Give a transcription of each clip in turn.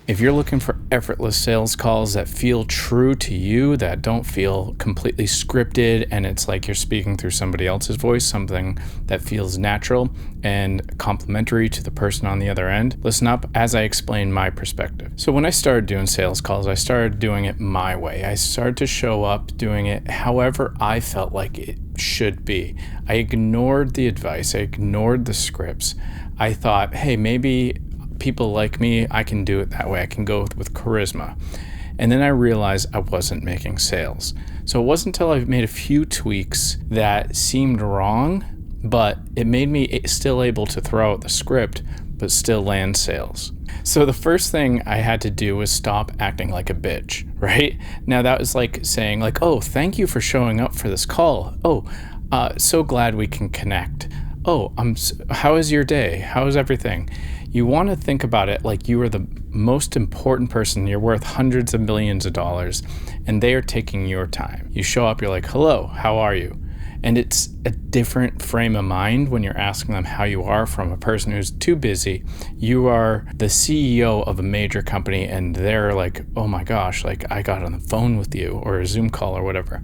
If you're looking for effortless sales calls that feel true to you, that don't feel completely scripted, and it's like you're speaking through somebody else's voice, something that feels natural and complementary to the person on the other end, listen up as I explain my perspective. So when I started doing sales calls, I started doing it my way. I started to show up doing it however I felt like it should be. I ignored the advice. I ignored the scripts. I thought, hey, maybe people like me, I can do it that way. I can go with charisma. And then I realized I wasn't making sales. So it wasn't until I made a few tweaks that seemed wrong, but it made me still able to throw out the script, but still land sales. So the first thing I had to do was stop acting like a bitch, right? Now that was like saying like, oh, thank you for showing up for this call. Oh, so glad we can connect. Oh, how is your day? How is everything? You want to think about it like you are the most important person. You're worth hundreds of millions of dollars, and they are taking your time. You show up, you're like, hello, how are you? And it's a different frame of mind when you're asking them how you are from a person who's too busy. You are the CEO of a major company, and they're like, oh my gosh, like I got on the phone with you, or a Zoom call or whatever.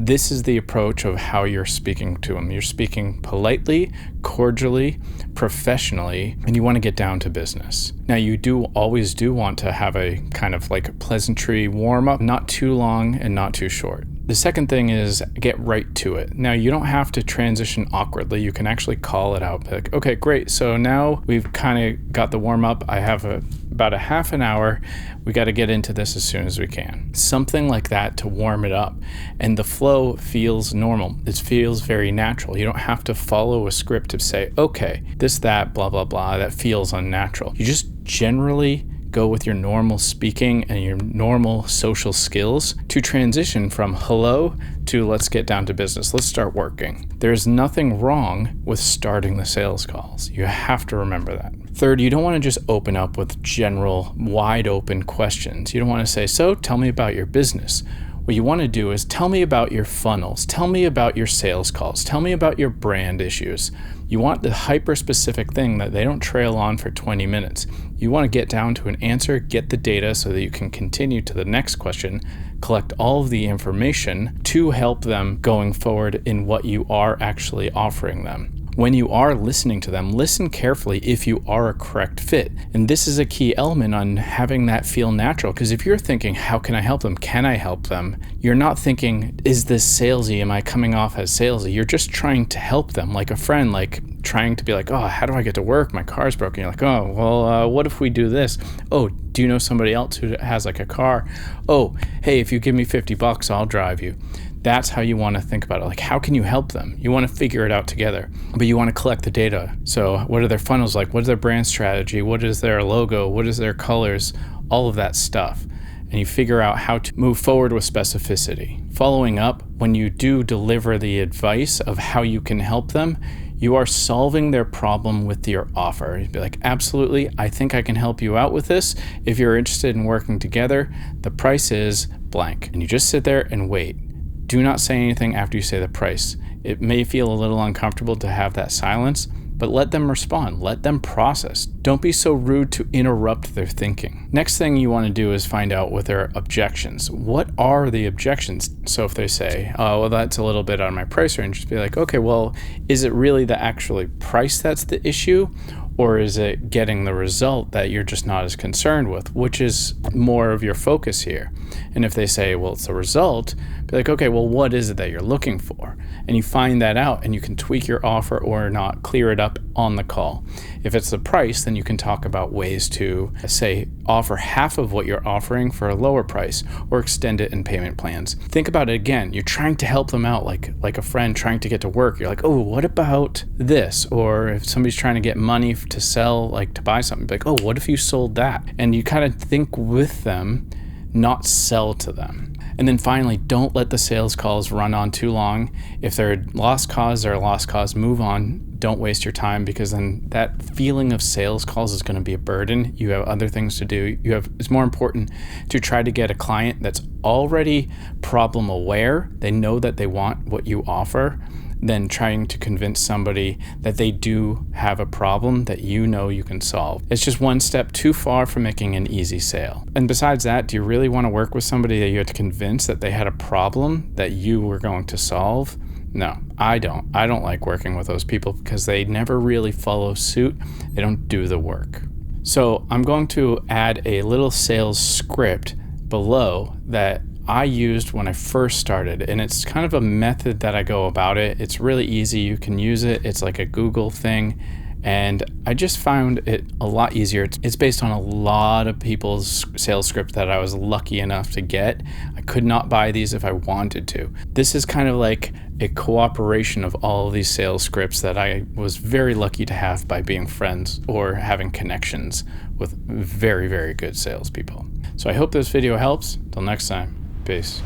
This is the approach of how you're speaking to them. You're speaking politely, cordially, professionally, and you want to get down to business. Now, you always do want to have a kind of like a pleasantry warm-up, not too long and not too short. The second thing is get right to it. Now, you don't have to transition awkwardly. You can actually call it out. Like, okay, great. So now we've kind of got the warm-up. I have about a half an hour. We got to get into this as soon as we can. Something like that to warm it up. And the flow feels normal. It feels very natural. You don't have to follow a script to say, okay, this, that, blah, blah, blah. That feels unnatural. You just generally go with your normal speaking and your normal social skills to transition from hello to let's get down to business. Let's start working. There's nothing wrong with starting the sales calls. You have to remember that. Third, you don't want to just open up with general, wide open questions. You don't want to say, so tell me about your business. What you want to do is tell me about your funnels. Tell me about your sales calls. Tell me about your brand issues. You want the hyper-specific thing that they don't trail on for 20 minutes. You want to get down to an answer, get the data so that you can continue to the next question, collect all of the information to help them going forward in what you are actually offering them. When you are listening to them, listen carefully if you are a correct fit. And this is a key element on having that feel natural. Because if you're thinking, how can I help them? Can I help them? You're not thinking, is this salesy? Am I coming off as salesy? You're just trying to help them like a friend, like trying to be like, oh, how do I get to work? My car's broken. You're like, oh, well, what if we do this? Oh, do you know somebody else who has like a car? Oh, hey, if you give me $50, I'll drive you. That's how you want to think about it. Like, how can you help them? You want to figure it out together, but you want to collect the data. So what are their funnels like? What is their brand strategy? What is their logo? What is their colors? All of that stuff. And you figure out how to move forward with specificity. Following up, when you do deliver the advice of how you can help them, you are solving their problem with your offer. You'd be like, absolutely, I think I can help you out with this. If you're interested in working together, the price is blank. And you just sit there and wait. Do not say anything after you say the price. It may feel a little uncomfortable to have that silence, but let them respond. Let them process. Don't be so rude to interrupt their thinking. Next thing you want to do is find out what their objections. What are the objections? So if they say, oh, well, that's a little bit out of my price range, just be like, okay, well, is it really the actually price that's the issue? Or is it getting the result that you're just not as concerned with, which is more of your focus here? And if they say, well, it's the result, be like, okay, well, what is it that you're looking for? And you find that out and you can tweak your offer or not, clear it up on the call. If it's the price, then you can talk about ways to, say, offer half of what you're offering for a lower price or extend it in payment plans. Think about it again. You're trying to help them out like a friend trying to get to work. You're like, oh, what about this? Or if somebody's trying to get money to sell, like to buy something, like, oh, what if you sold that? And you kind of think with them, not sell to them. And then finally, don't let the sales calls run on too long. If they're lost cause, they're a lost cause, move on. Don't waste your time, because then that feeling of sales calls is going to be a burden. You have other things to do. It's more important to try to get a client that's already problem aware. They know that they want what you offer, than trying to convince somebody that they do have a problem that you know you can solve. It's just one step too far from making an easy sale. And besides that, do you really want to work with somebody that you had to convince that they had a problem that you were going to solve? No, I don't. I don't like working with those people because they never really follow suit. They don't do the work. So I'm going to add a little sales script below that I used when I first started, and it's kind of a method that I go about it. It's really easy. You can use it. It's like a Google thing, and I just found it a lot easier. It's based on a lot of people's sales script that I was lucky enough to get. I could not buy these if I wanted to. This is kind of like a cooperation of all of these sales scripts that I was very lucky to have by being friends or having connections with very, very good salespeople. So I hope this video helps. Till next time, peace.